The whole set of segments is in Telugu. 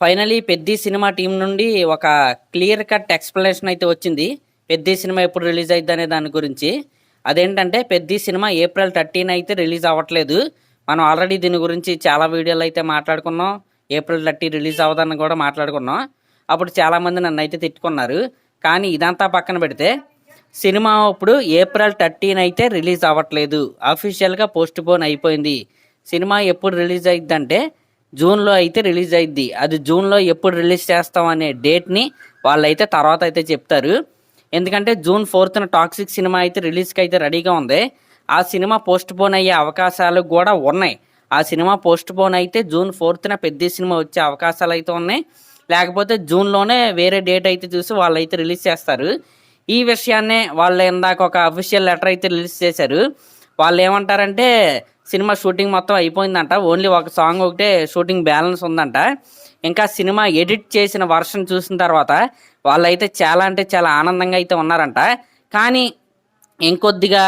ఫైనలీ 'పెద్ది' సినిమా టీం నుండి ఒక క్లియర్ కట్ ఎక్స్‌ప్లనేషన్ అయితే వచ్చింది. 'పెద్ది' సినిమా ఎప్పుడు రిలీజ్ అయిద్దనే దాని గురించి. అదేంటంటే 'పెద్ది' సినిమా ఏప్రిల్ 13 అయితే రిలీజ్ అవ్వట్లేదు. మనం ఆల్రెడీ దీని గురించి చాలా వీడియోలు అయితే మాట్లాడుకున్నాం. ఏప్రిల్ 30 రిలీజ్ అవ్వదని కూడా మాట్లాడుకున్నాం. అప్పుడు చాలామంది నన్నైతే తిట్టుకున్నారు. కానీ ఇదంతా పక్కన పెడితే సినిమా ఇప్పుడు ఏప్రిల్ 13 అయితే రిలీజ్ అవ్వట్లేదు. అఫీషియల్‌గా పోస్ట్‌పోన్ అయిపోయింది. సినిమా ఎప్పుడు రిలీజ్ అయిద్దంటే జూన్లో అయితే రిలీజ్ అయిద్ది. అది జూన్లో ఎప్పుడు రిలీజ్ చేస్తాం అనే డేట్ని వాళ్ళైతే తర్వాత అయితే చెప్తారు. ఎందుకంటే జూన్ 4న టాక్సిక్ సినిమా అయితే రిలీజ్కి అయితే రెడీగా ఉంది. ఆ సినిమా పోస్ట్‌పోన్ అయ్యే అవకాశాలు కూడా ఉన్నాయి. ఆ సినిమా పోస్ట్‌పోన్ అయితే జూన్ 4న 'పెద్ది' సినిమా వచ్చే అవకాశాలు అయితే ఉన్నాయి. లేకపోతే జూన్లోనే వేరే డేట్ అయితే చూసి వాళ్ళైతే రిలీజ్ చేస్తారు. ఈ విషయాన్నే వాళ్ళు ఇందాక ఒక అఫీషియల్ లెటర్ అయితే రిలీజ్ చేశారు. వాళ్ళు ఏమంటారంటే సినిమా షూటింగ్ మొత్తం అయిపోయిందంట. ఓన్లీ ఒక సాంగ్ ఒకటే షూటింగ్ బ్యాలెన్స్ ఉందంట. ఇంకా సినిమా ఎడిట్ చేసిన వర్షన్ చూసిన తర్వాత వాళ్ళైతే చాలా అంటే చాలా ఆనందంగా అయితే ఉన్నారంట. కానీ ఇంకొద్దిగా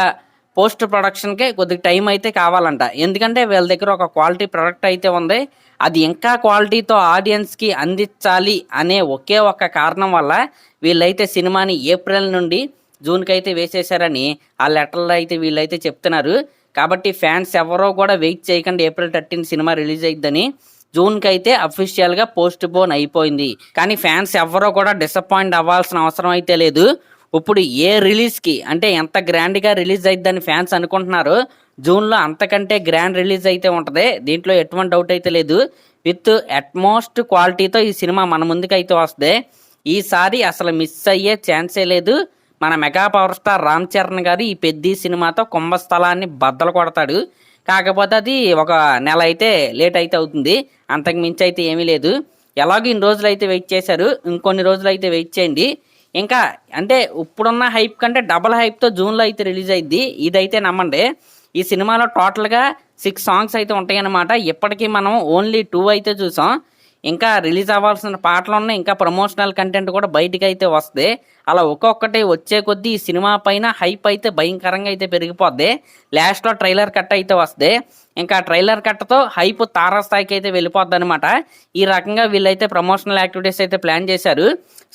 పోస్ట్ ప్రొడక్షన్కే కొద్దిగా టైం అయితే కావాలంట. ఎందుకంటే వీళ్ళ దగ్గర ఒక క్వాలిటీ ప్రొడక్ట్ అయితే ఉంది. అది ఇంకా క్వాలిటీతో ఆడియన్స్కి అందించాలి అనే ఒకే ఒక్క కారణం వల్ల వీళ్ళైతే సినిమాని ఏప్రిల్ నుండి జూన్కి అయితే వేసేశారని ఆ లెటర్లో అయితే వీళ్ళైతే చెప్తున్నారు. కాబట్టి ఫ్యాన్స్ ఎవరో కూడా వెయిట్ చేయకండి, ఏప్రిల్ 13 సినిమా రిలీజ్ అయిద్దని. జూన్కి అయితే అఫీషియల్గా పోస్ట్‌పోన్ అయిపోయింది. కానీ ఫ్యాన్స్ ఎవరో కూడా డిసప్పాయింట్ అవ్వాల్సిన అవసరం అయితే లేదు. ఇప్పుడు ఏ రిలీజ్కి అంటే ఎంత గ్రాండ్గా రిలీజ్ అయిద్దని ఫ్యాన్స్ అనుకుంటున్నారు, జూన్లో అంతకంటే గ్రాండ్ రిలీజ్ అయితే ఉంటుంది. దీంట్లో ఎటువంటి డౌట్ అయితే లేదు. విత్ అట్మోస్ట్ క్వాలిటీతో ఈ సినిమా మన ముందుకైతే వస్తుంది. ఈసారి అసలు మిస్ అయ్యే ఛాన్సే లేదు. మన mega power star Ram Charan గారు ఈ 'పెద్ది' సినిమాతో కుంభస్థలాన్ని బద్దలు కొడతాడు. కాకపోతే అది ఒక నెల అయితే లేట్ అయితే అవుతుంది. అంతకు మించి అయితే ఏమీ లేదు. ఎలాగో ఇన్ని రోజులు అయితే వెయిట్ చేశారు, ఇంకొన్ని రోజులు అయితే వెయిట్ చేయండి. ఇంకా అంటే ఇప్పుడున్న హైప్ కంటే డబల్ హైప్తో జూన్లో అయితే రిలీజ్ అయింది. ఇదైతే నమ్మండి. ఈ సినిమాలో టోటల్గా 6 సాంగ్స్ అయితే ఉంటాయన్నమాట. ఇప్పటికీ మనం ఓన్లీ 2 అయితే చూసాం. ఇంకా రిలీజ్ అవ్వాల్సిన పాటలు ఉన్నాయి. ఇంకా ప్రమోషనల్ కంటెంట్ కూడా బయటికి అయితే వస్తుంది. అలా ఒక్కొక్కటి వచ్చే కొద్దీ ఈ సినిమా పైన హైప్ అయితే భయంకరంగా అయితే పెరిగిపోద్ది. లాస్ట్లో ట్రైలర్ కట్ అయితే వస్తుంది. ఇంకా ట్రైలర్ కట్తో హైప్ తారాస్థాయికి అయితే వెళ్ళిపోద్ది అనమాట. ఈ రకంగా వీళ్ళైతే ప్రమోషనల్ యాక్టివిటీస్ అయితే ప్లాన్ చేశారు.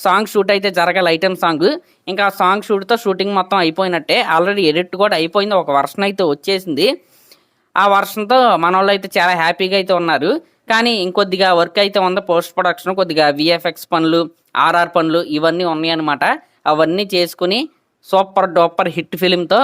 సాంగ్ షూట్ అయితే జరగాలి, ఐటమ్ సాంగ్. ఇంకా సాంగ్ షూట్తో షూటింగ్ మొత్తం అయిపోయినట్టే. ఆల్రెడీ ఎడిట్ కూడా అయిపోయింది. ఒక వర్షన్ అయితే వచ్చేసింది. ఆ వర్షన్తో మన వాళ్ళు అయితే చాలా హ్యాపీగా అయితే ఉన్నారు. కానీ ఇంకొద్దిగా వర్క్ అయితే ఉంది. పోస్ట్ ప్రొడక్షన్, కొద్దిగా విఎఫ్ఎక్స్ పనులు, ఆర్ఆర్ పనులు ఇవన్నీ ఉన్నాయన్నమాట. అవన్నీ చేసుకుని సూపర్ డూపర్ హిట్ ఫిలింతో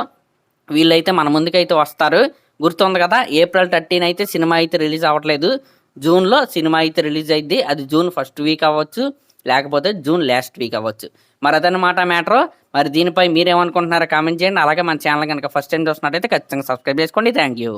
వీళ్ళైతే మన ముందుకైతే వస్తారు. గుర్తుంది కదా, ఏప్రిల్ 13 అయితే సినిమా అయితే రిలీజ్ అవ్వట్లేదు. జూన్లో సినిమా అయితే రిలీజ్ అయింది. అది జూన్ ఫస్ట్ వీక్ అవ్వచ్చు, లేకపోతే జూన్ లాస్ట్ వీక్ అవ్వచ్చు. మరి అదనమాట మ్యాటర్. మరి దీనిపై మీరేమనుకుంటున్నారో కామెంట్ చేయండి. అలాగే మన ఛానల్ కనుక ఫస్ట్ టైం చూస్తున్నట్టయితే ఖచ్చితంగా సబ్స్క్రైబ్ చేసుకోండి. Thank you.